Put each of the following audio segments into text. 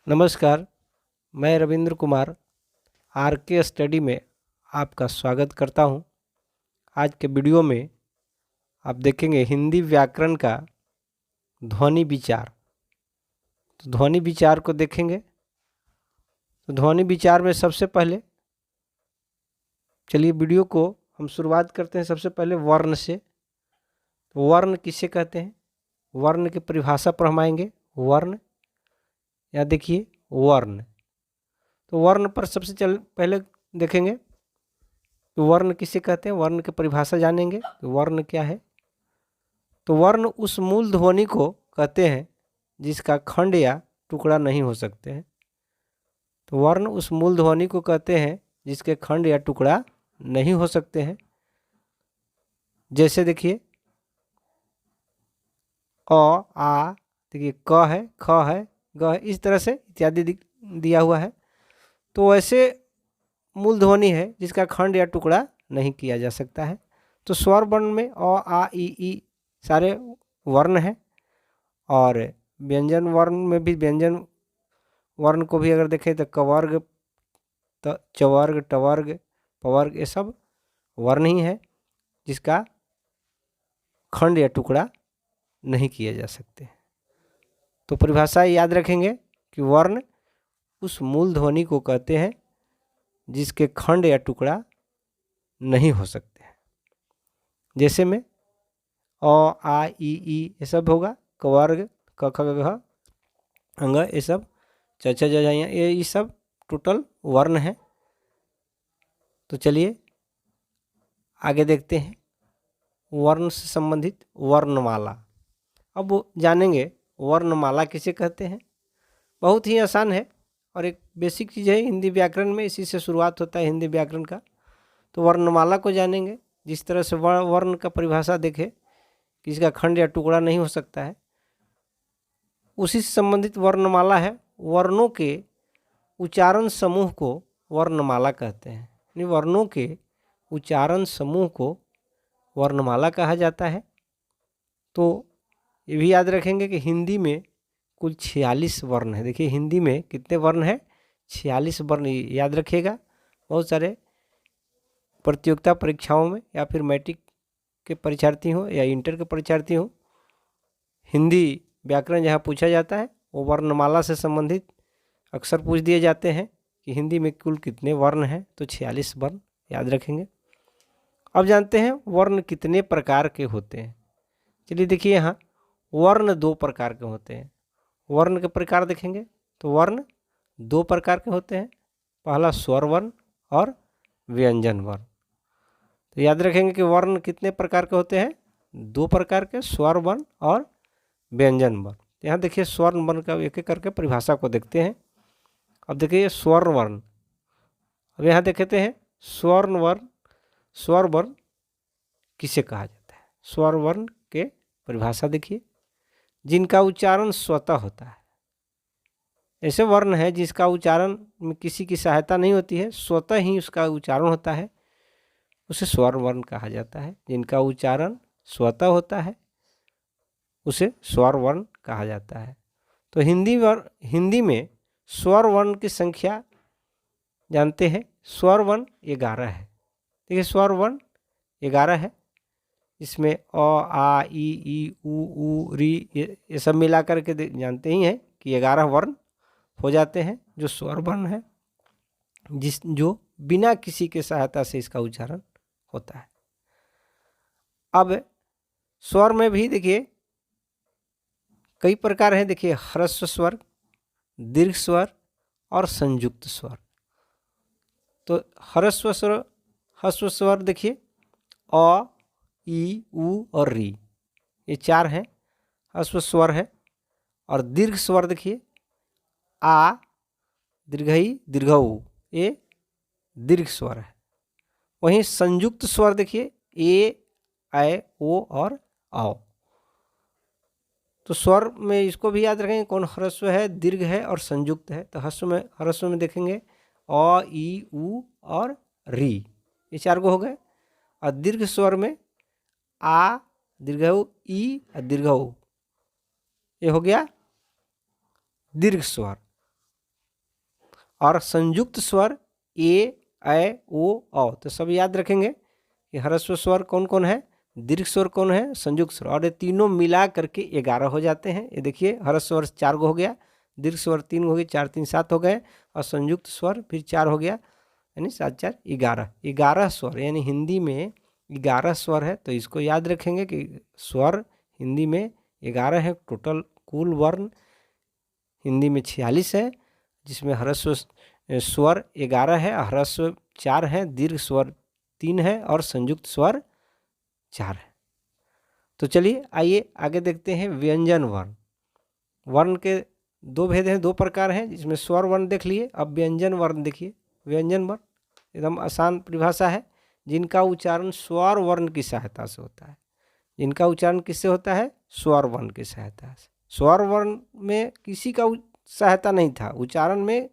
नमस्कार, मैं रविंद्र कुमार आर के स्टडी में आपका स्वागत करता हूं। आज के वीडियो में आप देखेंगे हिंदी व्याकरण का ध्वनि विचार। तो ध्वनि विचार को देखेंगे। तो ध्वनि विचार में सबसे पहले चलिए वीडियो को हम शुरुआत करते हैं सबसे पहले वर्ण से। तो वर्ण किसे कहते हैं, वर्ण की परिभाषा पर हम आएंगे। वर्ण, यहाँ देखिए वर्ण। तो वर्ण पर सबसे पहले देखेंगे तो वर्ण किसे कहते हैं, वर्ण की परिभाषा जानेंगे। तो वर्ण क्या है? तो वर्ण उस मूल ध्वनि को कहते हैं जिसका खंड या टुकड़ा नहीं हो सकते हैं। तो वर्ण उस मूल ध्वनि को कहते हैं जिसके खंड या टुकड़ा नहीं हो सकते हैं। जैसे देखिए अ, आ, देखिए क है, ख है, ग है, इस तरह से इत्यादि दिया हुआ है। तो वैसे मूल ध्वनि है जिसका खंड या टुकड़ा नहीं किया जा सकता है। तो स्वर वर्ण में अ, आ, ई सारे वर्ण हैं, और व्यंजन वर्ण में भी व्यंजन वर्ण को भी अगर देखें तो कवर्ग, चवर्ग, टवर्ग, पवर्ग, ये सब वर्ण ही है जिसका खंड या टुकड़ा नहीं किया जा सकते। तो परिभाषा याद रखेंगे कि वर्ण उस मूल ध्वनि को कहते हैं जिसके खंड या टुकड़ा नहीं हो सकते हैं। जैसे में अ, आ, ई ये सब होगा, कवर्ग, क ख ग घ, अंग, ये सब च छ ज झ ञ, ये सब टोटल वर्ण है। तो चलिए आगे देखते हैं वर्ण से संबंधित वर्णमाला। अब वो जानेंगे वर्णमाला किसे कहते हैं। बहुत ही आसान है और एक बेसिक चीज़ है हिंदी व्याकरण में, इसी से शुरुआत होता है हिंदी व्याकरण का। तो वर्णमाला को जानेंगे। जिस तरह से वर्ण का परिभाषा देखे कि इसका खंड या टुकड़ा नहीं हो सकता है, उसी से संबंधित वर्णमाला है। वर्णों के उच्चारण समूह को वर्णमाला कहते हैं, यानी वर्णों के उच्चारण समूह को वर्णमाला कहा जाता है। तो ये भी याद रखेंगे कि हिंदी में कुल 46 वर्ण है। देखिए हिंदी में कितने वर्ण हैं? 46 वर्ण। याद रखिएगा, बहुत सारे प्रतियोगिता परीक्षाओं में या फिर मैट्रिक के परीक्षार्थी हो या इंटर के परीक्षार्थी हो, हिंदी व्याकरण जहाँ पूछा जाता है वो वर्णमाला से संबंधित अक्सर पूछ दिए जाते हैं कि हिंदी में कुल कितने वर्ण हैं। तो 46 वर्ण याद रखेंगे। अब जानते हैं वर्ण कितने प्रकार के होते हैं। चलिए देखिए, यहाँ वर्ण 2 प्रकार के होते हैं। वर्ण के प्रकार देखेंगे तो वर्ण 2 प्रकार के होते हैं। पहला स्वर वर्ण और व्यंजन वर्ण। तो याद रखेंगे कि वर्ण कितने प्रकार के होते हैं? 2 प्रकार के, स्वर वर्ण और व्यंजन वर्ण। यहाँ देखिए स्वर्ण वर्ण का एक एक करके परिभाषा को देखते हैं। अब देखिए स्वर वर्ण। अब यहाँ देखते हैं स्वर्ण वर्ण। स्वर वर्ण किसे कहा जाता है? स्वर वर्ण के परिभाषा देखिए, जिनका उच्चारण स्वतः होता है। ऐसे वर्ण है जिसका उच्चारण में किसी की सहायता नहीं होती है, स्वतः ही उसका उच्चारण होता है, उसे स्वर वर्ण कहा जाता है। जिनका उच्चारण स्वतः होता है उसे स्वर वर्ण कहा जाता है। तो हिंदी में स्वर वर्ण की संख्या जानते हैं। स्वर वर्ण 11 है। देखिए स्वर वर्ण 11 है। इसमें अ, आ, ई, उ, री, ये सब मिला करके जानते ही हैं कि 11 वर्ण हो जाते हैं जो स्वर वर्ण है, जो बिना किसी के सहायता से इसका उच्चारण होता है। अब स्वर में भी देखिए कई प्रकार हैं। देखिए ह्रस्व स्वर, दीर्घ स्वर और संयुक्त स्वर। तो ह्रस्व स्वर देखिए अ, ई, उ और री, ये 4 हैं, ह्रस्व स्वर है। और दीर्घ स्वर देखिए आ, दीर्घई, दीर्घऊ, ये दीर्घ स्वर है। वहीं संयुक्त स्वर देखिए ए, ऐ, ओ और औ। तो स्वर में इसको भी याद रखेंगे कौन ह्रस्व है, दीर्घ है और संयुक्त है। तो ह्रस्व में देखेंगे अ, ई, उ और री, ये 4 को हो गए। और दीर्घ स्वर में आ, दीर्घऊ, ई और दीर्घऊ, ये हो गया दीर्घ स्वर। और संयुक्त स्वर ए, ऐ, ओ, औ। तो सब याद रखेंगे कि ह्रस्व स्वर कौन कौन है, दीर्घ स्वर कौन है, संयुक्त स्वर, और ये तीनों मिला करके 11 हो जाते हैं। ये देखिए ह्रस्व स्वर 4 गो हो गया, दीर्घ स्वर 3 हो गए, 4 3 7 हो गए, और संयुक्त स्वर फिर 4 हो गया, यानी 7 4 11। 11 स्वर, यानी हिंदी में 11 स्वर है। तो इसको याद रखेंगे कि स्वर हिंदी में 11 है। टोटल कुल वर्ण हिंदी में 46 है, जिसमें ह्रस्व स्वर 11 है, ह्रस्व 4 है, दीर्घ स्वर 3 है, और संयुक्त स्वर 4 है। तो चलिए आइए आगे देखते हैं व्यंजन वर्ण। वर्ण के दो भेद हैं, दो प्रकार हैं, जिसमें स्वर वर्ण देख लिए, अब व्यंजन वर्ण देखिए। व्यंजन वर्ण एकदम आसान परिभाषा है, जिनका उच्चारण स्वर वर्ण की सहायता से होता है। जिनका उच्चारण किससे होता है, स्वर वर्ण की सहायता से। स्वर वर्ण में किसी का सहायता नहीं था, उच्चारण में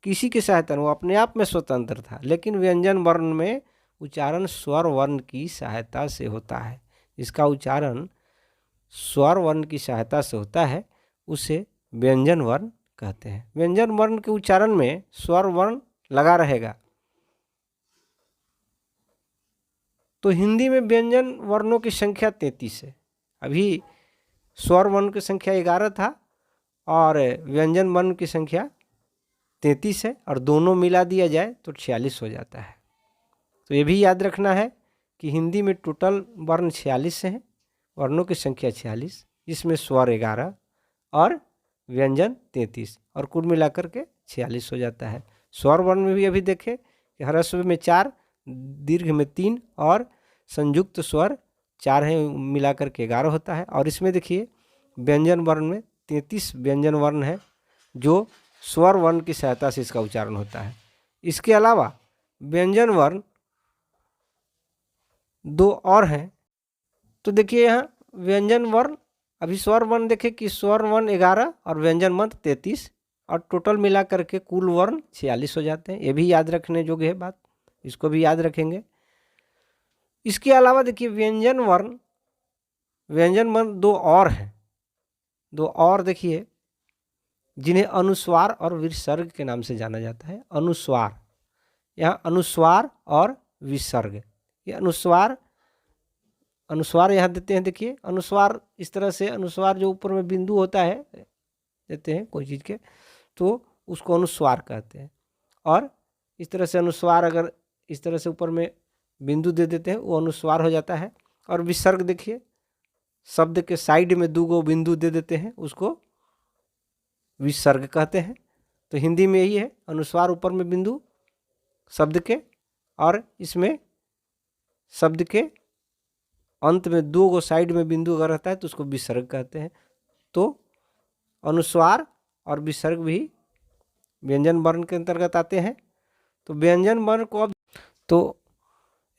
किसी की सहायता नहीं, वो अपने आप में स्वतंत्र था। लेकिन व्यंजन वर्ण में उच्चारण स्वर वर्ण की सहायता से होता है। इसका उच्चारण स्वर वर्ण की सहायता से होता है, उसे व्यंजन वर्ण कहते हैं। व्यंजन वर्ण के उच्चारण में स्वर वर्ण लगा रहेगा। तो हिंदी में व्यंजन वर्णों की संख्या 33 है। अभी स्वर वर्ण की संख्या 11 था और व्यंजन वर्ण की संख्या 33 है, और दोनों मिला दिया जाए तो 46 हो जाता है। तो ये भी याद रखना है कि हिंदी में टोटल वर्ण 46 हैं, वर्णों की संख्या 46, जिसमें स्वर 11 और व्यंजन 33, और कुल मिलाकर के 46 हो जाता है। स्वर वर्ण में भी अभी देखें कि ह्रस्व में 4, दीर्घ में 3, और संयुक्त स्वर 4 है, मिलाकर के 11 होता है। और इसमें देखिए व्यंजन वर्ण में 33 व्यंजन वर्ण है, जो स्वर वर्ण की सहायता से इसका उच्चारण होता है। इसके अलावा व्यंजन वर्ण 2 और हैं। तो देखिए यहाँ व्यंजन वर्ण, अभी स्वर वर्ण देखें कि स्वर वर्ण 11 और व्यंजन वर्ण 33, और टोटल मिला करके कुल वर्ण 46 हो जाते हैं। ये भी याद रखने योग्य है बात, इसको भी याद रखेंगे। इसके अलावा देखिए व्यंजन वर्ण 2 और हैं। 2 और देखिए, जिन्हें अनुस्वार और विसर्ग के नाम से जाना जाता है। अनुस्वार, यहाँ अनुस्वार और विसर्ग। ये अनुस्वार यहाँ देते हैं। देखिए अनुस्वार इस तरह से, अनुस्वार जो ऊपर में बिंदु होता है देते हैं कोई चीज़ के, तो उसको अनुस्वार कहते हैं। और इस तरह से अनुस्वार अगर इस तरह से ऊपर में बिंदु दे देते हैं, वो अनुस्वार हो जाता है। और विसर्ग देखिए, शब्द के साइड में 2 गो बिंदु दे देते हैं, उसको विसर्ग कहते हैं। तो हिंदी में यही है, अनुस्वार ऊपर में बिंदु शब्द के, और इसमें शब्द के अंत में 2 गो साइड में बिंदु अगर रहता है तो उसको विसर्ग कहते हैं। तो अनुस्वार और विसर्ग भी व्यंजन वर्ण के अंतर्गत आते हैं। तो व्यंजन वर्ण को अब, तो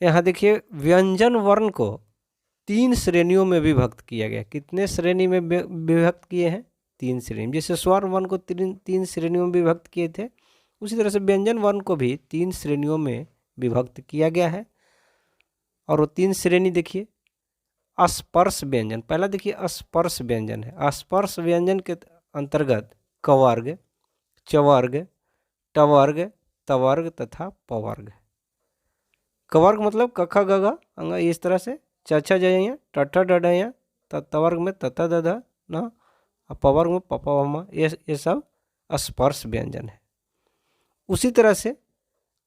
यहाँ देखिए व्यंजन वर्ण को 3 श्रेणियों में विभक्त किया गया। कितने श्रेणी में विभक्त किए हैं, 3 श्रेणी। जैसे स्वर वर्ण को 3 श्रेणियों में विभक्त किए थे, उसी तरह से व्यंजन वर्ण को भी 3 श्रेणियों में विभक्त किया गया है। और वो 3 श्रेणी देखिए, स्पर्श व्यंजन। पहला देखिए स्पर्श व्यंजन है। स्पर्श व्यंजन के अंतर्गत कवर्ग, चवर्ग, टवर्ग, तवर्ग तथा पवर्ग। कवर्ग मतलब क ख ग घ अंग, इस तरह से छ छ ज ठ ड ढ, तवर्ग में त थ द ध न, पवर्ग में प प व म, ये सब स्पर्श व्यंजन है। उसी तरह से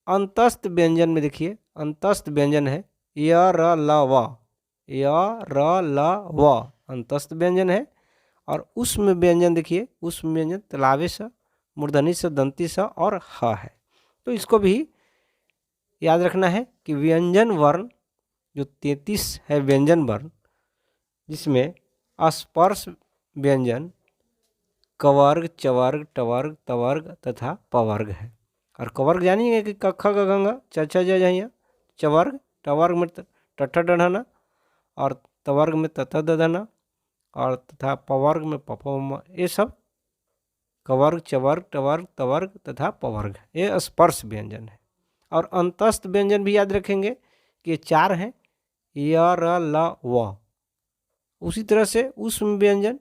अंतस्थ व्यंजन में देखिए, अंतस्थ व्यंजन है य र ल व, य र ल व अंतस्थ व्यंजन है। और उष्म व्यंजन देखिए, उष्म व्यंजन तलावे स, मूर्धनी स, दंती स और ह है। तो इसको भी याद रखना है कि व्यंजन वर्ण जो 33 है व्यंजन वर्ण, जिसमें स्पर्श व्यंजन कवर्ग, चवर्ग, टवर्ग, तवर्ग तथा पवर्ग है। और कवर्ग जानिए कि क ख ग घ ङ छ छ ज झ, चवर्ग, टवर्ग में ट ठ ड ढ न, और तवर्ग में त थ द ध न, और तथा पवर्ग में प फ व म। ये सब कवर्ग, चवर्ग, टवर्ग, तवर्ग तथा पवर्ग, ये स्पर्श व्यंजन है। और अंतस्थ व्यंजन भी याद रखेंगे कि ये 4 हैं, य र ल व। उसी तरह से उष्म व्यंजन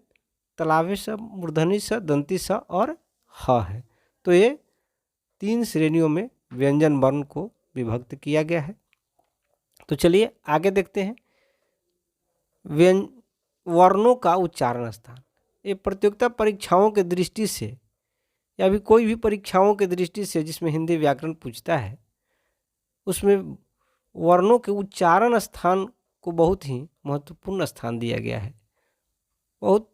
तलावे स, मूर्धनी स, दंती स और ह है। तो ये 3 श्रेणियों में व्यंजन वर्ण को विभक्त किया गया है। तो चलिए आगे देखते हैं। वर्णों का उच्चारण स्थान। ये प्रतियोगिता परीक्षाओं के दृष्टि से या भी कोई भी परीक्षाओं के दृष्टि से जिसमें हिंदी व्याकरण पूछता है, उसमें वर्णों के उच्चारण स्थान को बहुत ही महत्वपूर्ण स्थान दिया गया है। बहुत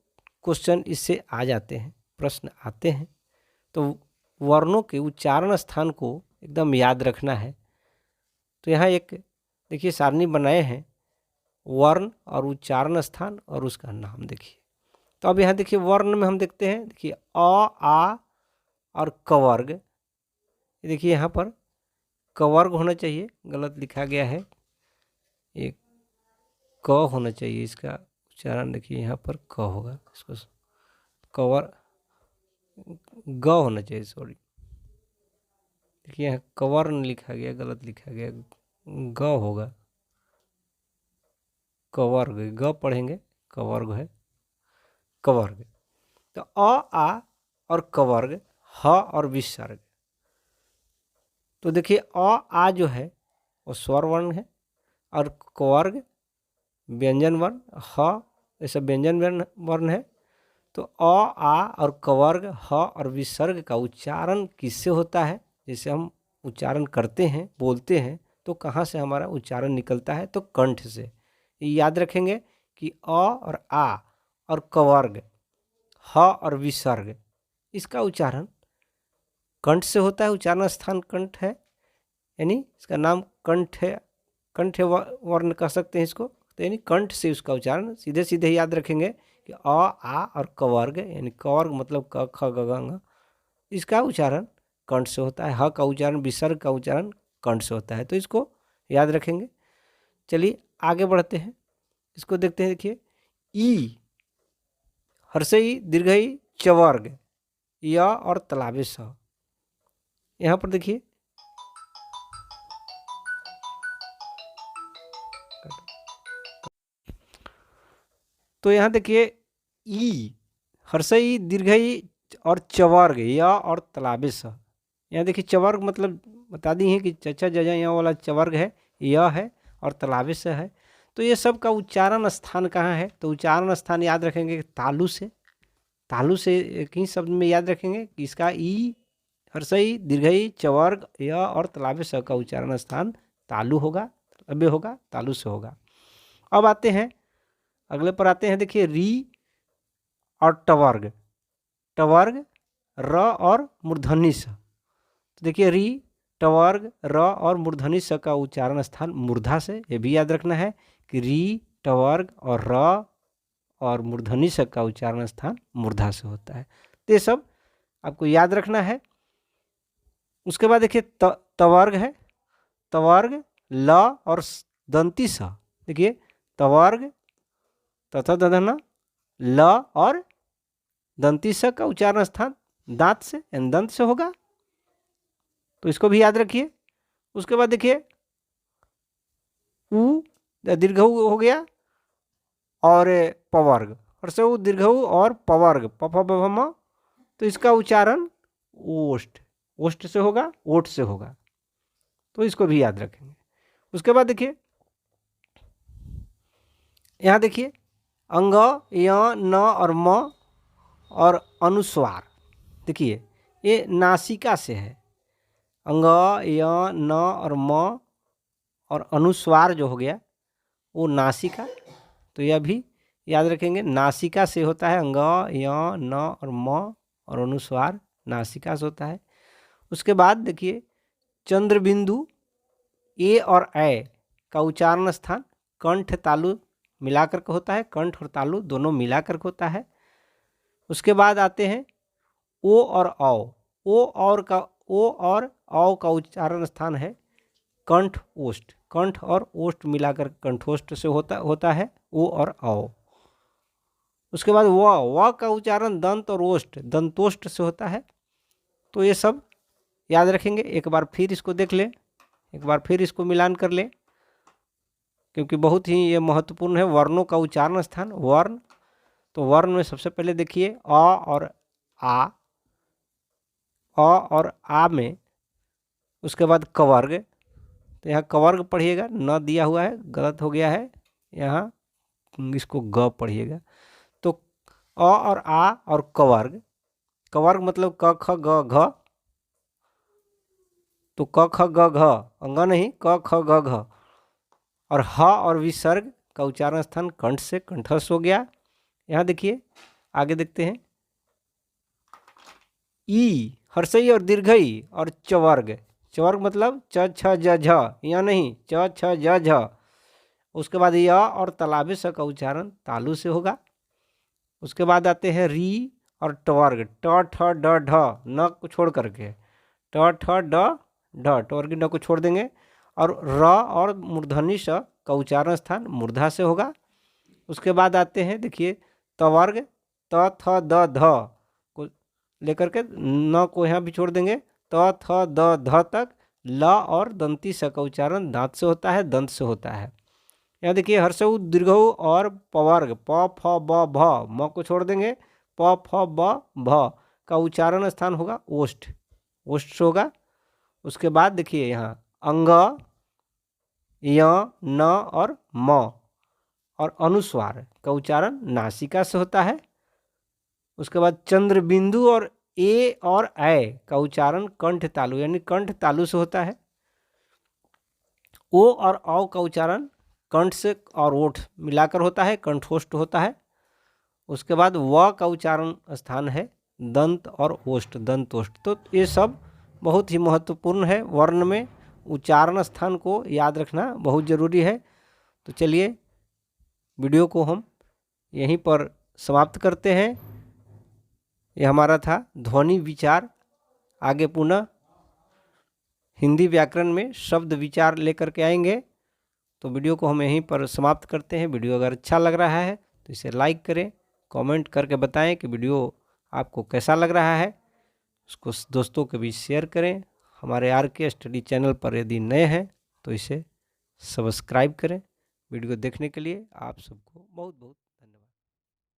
क्वेश्चन इससे आ जाते हैं, प्रश्न आते हैं। तो वर्णों के उच्चारण स्थान को एकदम याद रखना है। तो यहाँ एक देखिए सारणी बनाए हैं, वर्ण और उच्चारण स्थान और उसका नाम देखिए। तो अब यहाँ देखिए वर्ण में हम देखते हैं, देखिए अ, आ और कवर्ग। देखिए यहाँ पर कवर्ग होना चाहिए, गलत लिखा गया है, एक क होना चाहिए, इसका उच्चारण देखिए यहाँ पर क होगा, इसको कवर ग होना चाहिए, सॉरी। देखिए यहाँ कवर्न लिखा गया, गलत लिखा गया, ग होगा, कवर्ग, ग पढ़ेंगे, कवर्ग है, कवर्ग। तो अ, आ और कवर्ग, ह और विसर्ग। तो देखिए अ, आ जो है वो स्वर वर्ण है और कवर्ग व्यंजन वर्ण, ह ये सब व्यंजन वर्ण है। तो अ, आ और कवर्ग, ह और विसर्ग का उच्चारण किससे होता है? जैसे हम उच्चारण करते हैं, बोलते हैं, तो कहाँ से हमारा उच्चारण निकलता है? तो कंठ से। ये याद रखेंगे कि अ और आ और कवर्ग, ह और विसर्ग, इसका उच्चारण कंठ से होता है। उच्चारण स्थान कंठ है, यानी इसका नाम कंठ है, कंठ वर्ण कह सकते हैं इसको। तो यानी कंठ से उसका उच्चारण सीधे सीधे याद रखेंगे कि अ, आ और कवर्ग, यानी कवर्ग मतलब क, ख, ग, घ, ङ, इसका उच्चारण कंठ से होता है। ह का उच्चारण, विसर्ग का उच्चारण कंठ से होता है। तो इसको याद रखेंगे। चलिए आगे बढ़ते हैं, इसको देखते हैं। देखिए ई, हर्षई दीर्घई चवर्ग, य और तलावे स। यहाँ पर देखिए तो यहाँ देखिए ई, हर्षई दीर्घई और चवर्ग, या और तलाबे स। यहाँ देखिए चवर्ग मतलब बता दी है कि चचा जजा यहाँ वाला चवर्ग है, यह है और तलाबे से है। तो ये सब का उच्चारण स्थान कहाँ है? तो उच्चारण स्थान याद रखेंगे तालु से। तालु से एक ही शब्द में याद रखेंगे कि इसका ई, हर्षई दीर्घई चवर्ग, या और तलाबे स का उच्चारण स्थान तालु होगा, तलबे होगा, तालु से होगा। अब आते हैं अगले पर आते हैं। देखिए री और टवर्ग, टवर्ग र और मूर्धन्य स। तो देखिए री, टवर्ग, र और मूर्धन्य स का उच्चारण स्थान मूर्धा से। ये भी याद रखना है कि री, टवर्ग और र और मूर्धन्य स का उच्चारण स्थान मूर्धा से होता है। तो ये सब आपको याद रखना है। उसके बाद देखिए तवर्ग है, तवर्ग ल और दंती स। देखिए तवर्ग तथा दधना, ल और दंती स का उच्चारण स्थान दांत से यानी दंत से होगा। तो इसको भी याद रखिए। उसके बाद देखिए उ दीर्घ हो गया और पवर्ग, और से उ दीर्घ और पवर्ग, प। तो इसका उच्चारण ओष्ठ, ओष्ठ से होगा, ओठ से होगा। तो इसको भी याद रखेंगे। उसके बाद देखिए यहाँ देखिए अंग, य, न और म और अनुस्वार। देखिए ये नासिका से है, अंग, य, न और म और अनुस्वार जो हो गया वो नासिका। तो यह भी याद रखेंगे, नासिका से होता है अंग, य, न और म, और अनुस्वार नासिका से होता है। उसके बाद देखिए चंद्र बिंदु, ए और ऐ का उच्चारण स्थान कंठ तालु मिलाकर के होता है, कंठ और तालु दोनों मिलाकर के होता है। उसके बाद आते हैं ओ और औ, ओ और औ का उच्चारण स्थान है कंठ ओष्ठ, कंठ और ओष्ठ मिलाकर कंठोष्ठ से होता है ओ और औ। उसके बाद व का उच्चारण दंत और ओष्ठ, दंतोष्ठ से होता है। तो ये सब याद रखेंगे। एक बार फिर इसको देख लें, एक बार फिर इसको मिलान कर लें, क्योंकि बहुत ही ये महत्वपूर्ण है वर्णों का उच्चारण स्थान। वर्ण, तो वर्ण में सबसे पहले देखिए अ और आ, अ और आ में उसके बाद कवर्ग, तो यहाँ कवर्ग पढ़िएगा, न दिया हुआ है, गलत हो गया है, यहाँ इसको ग पढ़िएगा। तो अ और आ और कवर्ग, कवर्ग मतलब क ख ग घ, तो क ख ग घ, अंग नहीं, क ख ग घ। और ह और विसर्ग का उच्चारण स्थान कंठ से कंठस्थ हो गया। यहाँ देखिए आगे देखते हैं, ई हर्षई और दीर्घई और चवर्ग, चवर्ग मतलब च छ ज झ, या नहीं च छ ज झ। उसके बाद य और तालाबे स का उच्चारण तालु से होगा। उसके बाद आते हैं री और टवर्ग, ट ठ ड ढ, न को छोड़ करके, ट ठ ड ढ, टवर्ग न को छोड़ देंगे। और र और मूर्धनी स का उच्चारण स्थान मूर्धा से होगा। उसके बाद आते हैं देखिए तवर्ग, त थ द ध को लेकर के न को यहाँ भी छोड़ देंगे, त थ द ध तक। ल और दंती स का उच्चारण दांत से होता है, दंत से होता है। यहाँ देखिए हर्षऊ दीर्घऊ और पवर्ग, प फ ब भ, म को छोड़ देंगे, प फ ब भ का उच्चारण स्थान होगा ओष्ठ, ओष्ठ से होगा। उसके बाद देखिए यहाँ अंग, य, न और म और अनुस्वार का उच्चारण नासिका से होता है। उसके बाद चंद्र बिंदु और ए और ऐ का उच्चारण कंठ तालु यानी कंठ तालु से होता है। ओ और औ का उच्चारण कंठ से और ओठ मिलाकर होता है, कंठोष्ठ होता है। उसके बाद व का उच्चारण स्थान है दंत और ओष्ठ, दंतोष्ठ। तो ये सब बहुत ही महत्वपूर्ण है, वर्ण में उच्चारण स्थान को याद रखना बहुत ज़रूरी है। तो चलिए वीडियो को हम यहीं पर समाप्त करते हैं। ये हमारा था ध्वनि विचार। आगे पुनः हिंदी व्याकरण में शब्द विचार लेकर के आएंगे। तो वीडियो को हम यहीं पर समाप्त करते हैं। वीडियो अगर अच्छा लग रहा है तो इसे लाइक करें, कमेंट करके बताएं कि वीडियो आपको कैसा लग रहा है। उसको दोस्तों के बीच शेयर करें। हमारे RK स्टडी चैनल पर यदि नए हैं तो इसे सब्सक्राइब करें। वीडियो देखने के लिए आप सबको बहुत बहुत